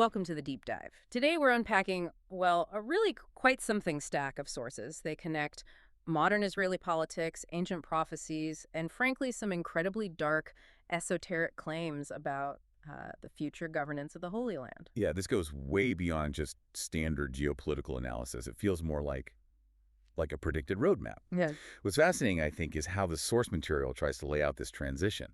Welcome to the deep dive. Today we're unpacking, well, a really quite something stack of sources. They connect modern Israeli politics, ancient prophecies, and frankly, some incredibly dark, esoteric claims about the future governance of the Holy Land. Yeah, this goes way beyond just standard geopolitical analysis. It feels more like a predicted roadmap. Yeah. What's fascinating, I think, is how the source material tries to lay out this transition,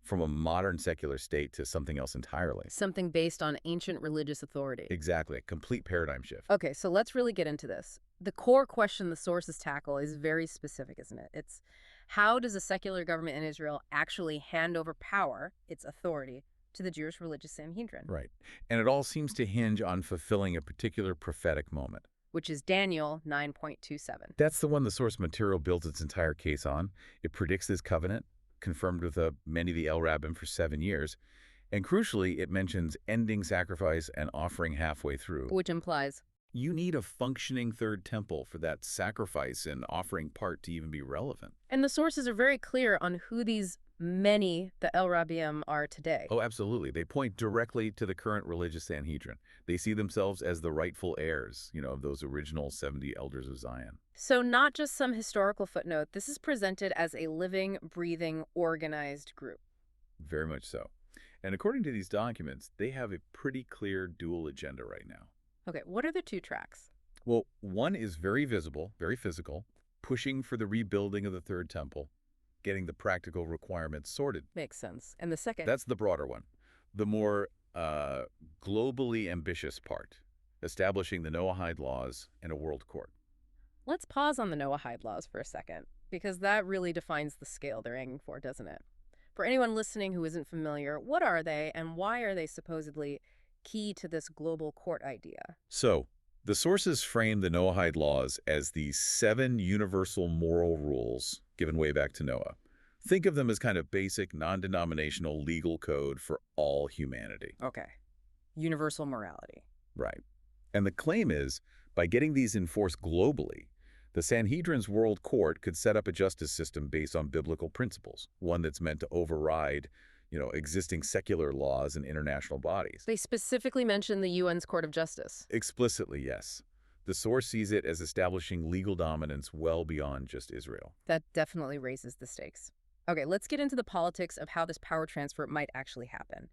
from a modern secular state to something else entirely. Something based on ancient religious authority. Exactly, a complete paradigm shift. Okay, so let's really get into this. The core question the sources tackle is very specific, isn't it? It's how does a secular government in Israel actually hand over power, its authority, to the Jewish Religious Sanhedrin? Right. And it all seems to hinge on fulfilling a particular prophetic moment. Which is Daniel 9.27. That's the one the source material builds its entire case on. It predicts this covenant, confirmed with many of the El Rabbim for 7 years. And crucially, it mentions ending sacrifice and offering halfway through. Which implies You need a functioning third temple for that sacrifice and offering part to even be relevant. and the sources are very clear on who these many, the El Rabbim, are today. Oh, absolutely. They point directly to the current religious Sanhedrin. They see themselves as the rightful heirs, of those original 70 elders of Zion. So not just some historical footnote, this is presented as a living, breathing, organized group. Very much so. And according to these documents, they have a pretty clear dual agenda right now. Okay, what are the two tracks? Well, one is very visible, very physical, pushing for the rebuilding of the third temple, getting the practical requirements sorted. Makes sense. And the second? That's the broader one. The more globally ambitious part, establishing the Noahide Laws and a world court. Let's pause on the Noahide Laws for a second, because that really defines the scale they're aiming for, doesn't it? For anyone listening who isn't familiar, what are they and why are they supposedly key to this global court idea? So, the sources frame the Noahide Laws as the 7 universal moral rules given way back to Noah. Think of them as kind of basic, non-denominational legal code for all humanity. Okay. Universal morality. Right. And the claim is, by getting these enforced globally, the Sanhedrin's world court could set up a justice system based on biblical principles, one that's meant to override, existing secular laws and international bodies. They specifically mention the UN's Court of Justice. Explicitly, yes. The source sees it as establishing legal dominance well beyond just Israel. That definitely raises the stakes. Okay, let's get into the politics of how this power transfer might actually happen.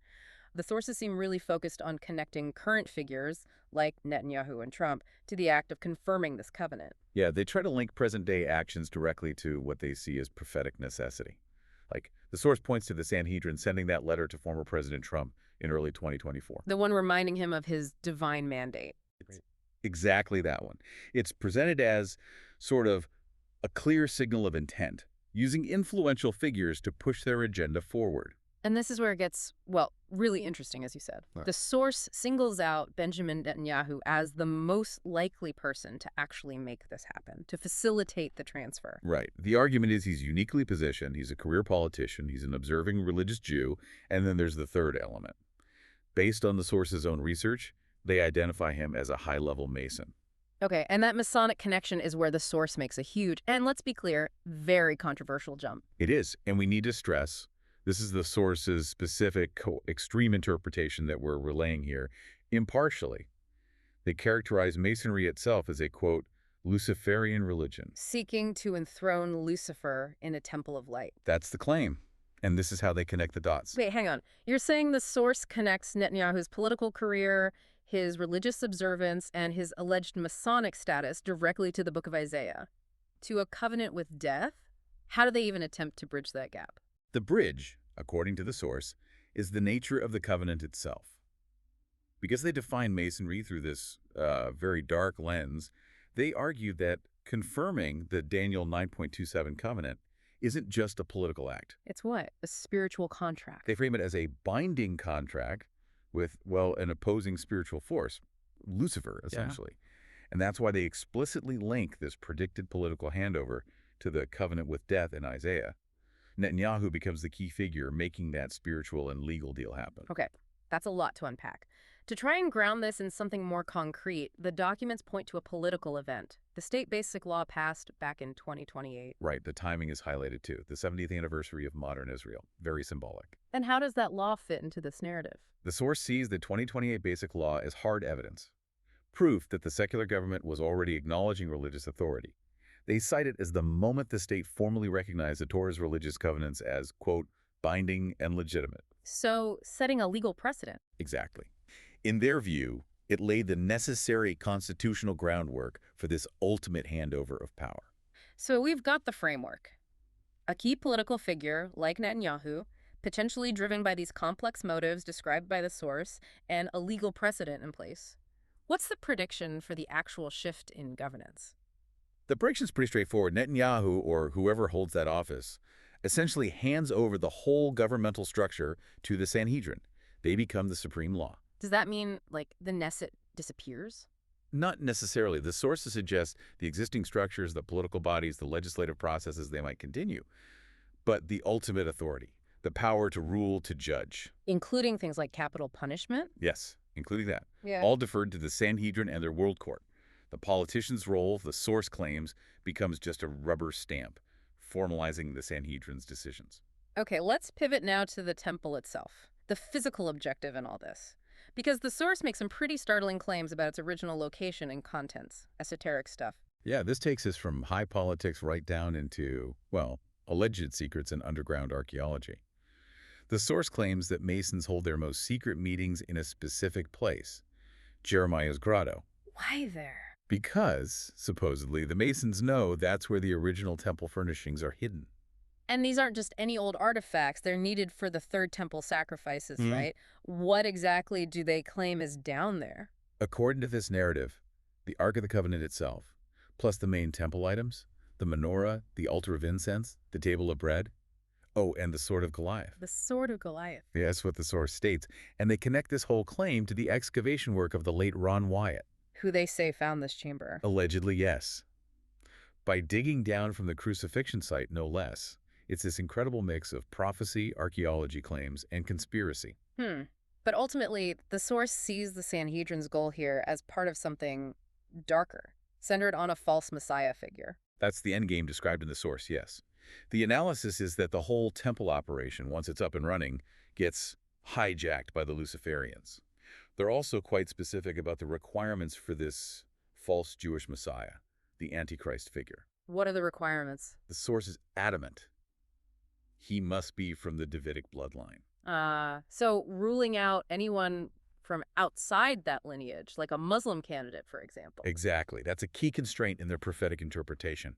The sources seem really focused on connecting current figures, like Netanyahu and Trump, to the act of confirming this covenant. Yeah, they try to link present-day actions directly to what they see as prophetic necessity. Like, the source points to the Sanhedrin sending that letter to former President Trump in early 2024. The one reminding him of his divine mandate. Exactly that one. It's presented as sort of a clear signal of intent, using influential figures to push their agenda forward. And this is where it gets, well, really interesting, as you said. Right. The source singles out Benjamin Netanyahu as the most likely person to actually make this happen, to facilitate the transfer. Right. The argument is he's uniquely positioned, he's a career politician, he's an observing religious Jew, and then there's the third element. Based on the source's own research, they identify him as a high-level Mason. Okay, and that Masonic connection is where the source makes a huge, and let's be clear, very controversial jump. It is, and we need to stress, this is the source's specific extreme interpretation that we're relaying here, impartially. They characterize Masonry itself as a, quote, Luciferian religion. Seeking to enthrone Lucifer in a temple of light. That's the claim, and this is how they connect the dots. Wait, hang on. You're saying the source connects Netanyahu's political career, his religious observance, and his alleged Masonic status directly to the book of Isaiah? To a covenant with death? How do they even attempt to bridge that gap? The bridge, according to the source, is the nature of the covenant itself. Because they define Masonry through this very dark lens, they argue that confirming the Daniel 9.27 covenant isn't just a political act. It's what? A spiritual contract. They frame it as a binding contract with, well, an opposing spiritual force, Lucifer, essentially. And that's why they explicitly link this predicted political handover to the covenant with death in Isaiah. Netanyahu becomes the key figure making that spiritual and legal deal happen. Okay, that's a lot to unpack. To try and ground this in something more concrete, the documents point to a political event. The state basic law passed back in 2028. Right, the timing is highlighted too. The 70th anniversary of modern Israel. Very symbolic. And how does that law fit into this narrative? The source sees the 2028 Basic Law as hard evidence, proof that the secular government was already acknowledging religious authority. They cite it as the moment the state formally recognized the Torah's religious covenants as, quote, binding and legitimate. So, setting a legal precedent. Exactly. In their view, it laid the necessary constitutional groundwork for this ultimate handover of power. So we've got the framework. A key political figure, like Netanyahu, potentially driven by these complex motives described by the source, and a legal precedent in place. What's the prediction for the actual shift in governance? The prediction's pretty straightforward. Netanyahu, or whoever holds that office, essentially hands over the whole governmental structure to the Sanhedrin. They become the supreme law. Does that mean, like, the Knesset disappears? Not necessarily. The sources suggest the existing structures, the political bodies, the legislative processes, they might continue. But the ultimate authority, the power to rule, to judge. Including things like capital punishment? Yes, including that. Yeah. All deferred to the Sanhedrin and their world court. The politician's role, the source claims, becomes just a rubber stamp, formalizing the Sanhedrin's decisions. Okay, let's pivot now to the temple itself, the physical objective in all this. Because the source makes some pretty startling claims about its original location and contents, esoteric stuff. Yeah, this takes us from high politics right down into, well, alleged secrets in underground archaeology. The source claims that Masons hold their most secret meetings in a specific place, Jeremiah's grotto. Why there? Because, supposedly, the Masons know that's where the original temple furnishings are hidden. And these aren't just any old artifacts. They're needed for the third temple sacrifices, right? What exactly do they claim is down there? According to this narrative, the Ark of the Covenant itself, plus the main temple items, the menorah, the altar of incense, the table of bread, oh, and the sword of Goliath. The sword of Goliath. Yeah, that's what the source states. And they connect this whole claim to the excavation work of the late Ron Wyatt. Who they say found this chamber. Allegedly, yes. By digging down from the crucifixion site, no less, it's this incredible mix of prophecy, archaeology claims, and conspiracy. But ultimately, the source sees the Sanhedrin's goal here as part of something darker, centered on a false Messiah figure. That's the endgame described in the source, yes. The analysis is that the whole temple operation, once it's up and running, gets hijacked by the Luciferians. They're also quite specific about the requirements for this false Jewish Messiah, the Antichrist figure. What are the requirements? The source is adamant. He must be from the Davidic bloodline. So ruling out anyone from outside that lineage, like a Muslim candidate, for example. Exactly. That's a key constraint in their prophetic interpretation.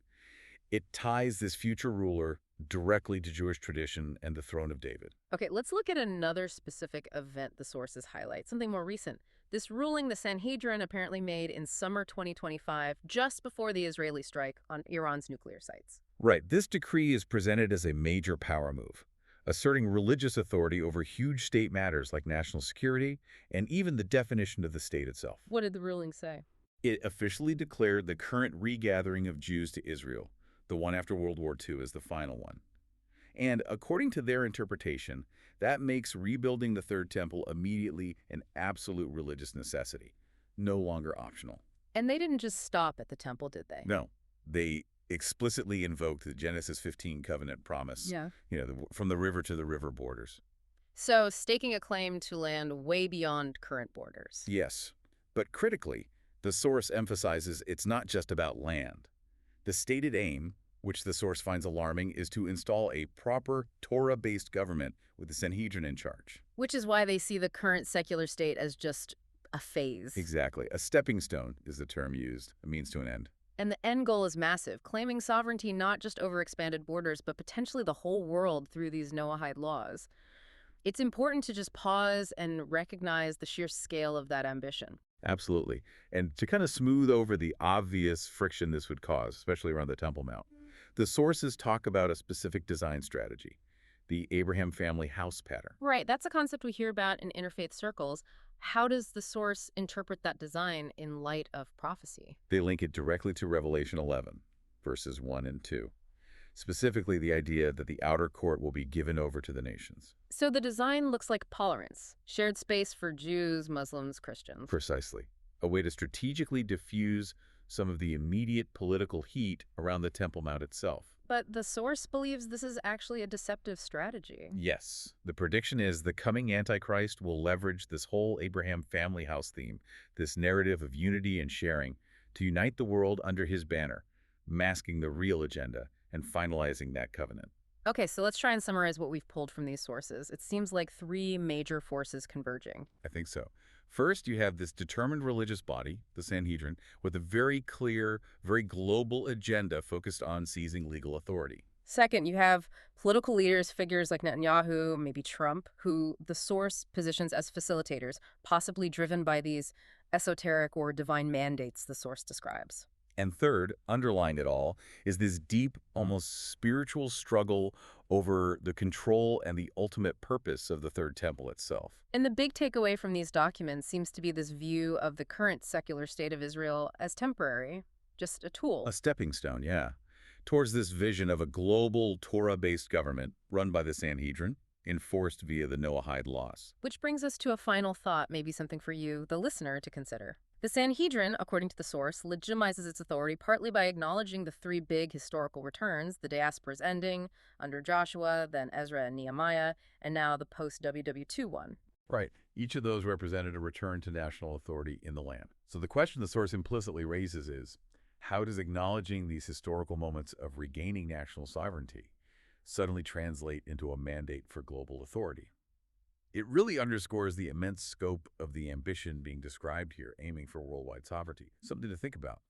It ties this future ruler directly to Jewish tradition and the throne of David. Okay, let's look at another specific event the sources highlight, something more recent. This ruling the Sanhedrin apparently made in summer 2025, just before the Israeli strike on Iran's nuclear sites. Right. This decree is presented as a major power move, asserting religious authority over huge state matters like national security and even the definition of the state itself. What did the ruling say? It officially declared the current regathering of Jews to Israel, the one after World War II, as the final one. And according to their interpretation, that makes rebuilding the Third Temple immediately an absolute religious necessity, no longer optional. And they didn't just stop at the temple, did they? No, they explicitly invoked the Genesis 15 covenant promise, from the river to the river borders. So staking a claim to land way beyond current borders. Yes, but critically, the source emphasizes it's not just about land. The stated aim, which the source finds alarming, is to install a proper Torah-based government with the Sanhedrin in charge. Which is why they see the current secular state as just a phase. Exactly. A stepping stone is the term used, a means to an end. And the end goal is massive, claiming sovereignty not just over expanded borders, but potentially the whole world through these Noahide laws. It's important to just pause and recognize the sheer scale of that ambition. Absolutely. And to kind of smooth over the obvious friction this would cause, especially around the Temple Mount, the sources talk about a specific design strategy, the Abraham family house pattern. Right, that's a concept we hear about in interfaith circles. How does the source interpret that design in light of prophecy? They link it directly to Revelation 11, verses 1 and 2. specifically the idea that the outer court will be given over to the nations. So the design looks like tolerance, shared space for Jews, Muslims, Christians. Precisely. A way to strategically diffuse some of the immediate political heat around the Temple Mount itself. But the source believes this is actually a deceptive strategy. Yes, the prediction is the coming Antichrist will leverage this whole Abraham family house theme, this narrative of unity and sharing, to unite the world under his banner, masking the real agenda and finalizing that covenant. Okay, so let's try and summarize what we've pulled from these sources. It seems like three major forces converging. I think so. First, you have this determined religious body, the Sanhedrin, with a very clear, very global agenda focused on seizing legal authority. Second, you have political leaders, figures like Netanyahu, maybe Trump, who the source positions as facilitators, possibly driven by these esoteric or divine mandates the source describes. And third, underlying it all, is this deep, almost spiritual struggle over the control and the ultimate purpose of the Third Temple itself. And the big takeaway from these documents seems to be this view of the current secular state of Israel as temporary, just a A tool. stepping stone, yeah, towards this vision of a global Torah-based government run by the Sanhedrin, enforced via the Noahide Laws. Which brings us to a final thought, maybe something for you, the listener, to consider. The Sanhedrin, according to the source, legitimizes its authority partly by acknowledging the three big historical returns, the diaspora's ending under Joshua, then Ezra and Nehemiah, and now the post-WW2 one. Right. Each of those represented a return to national authority in the land. So the question the source implicitly raises is, how does acknowledging these historical moments of regaining national sovereignty suddenly translate into a mandate for global authority? It really underscores the immense scope of the ambition being described here, aiming for worldwide sovereignty. Something to think about.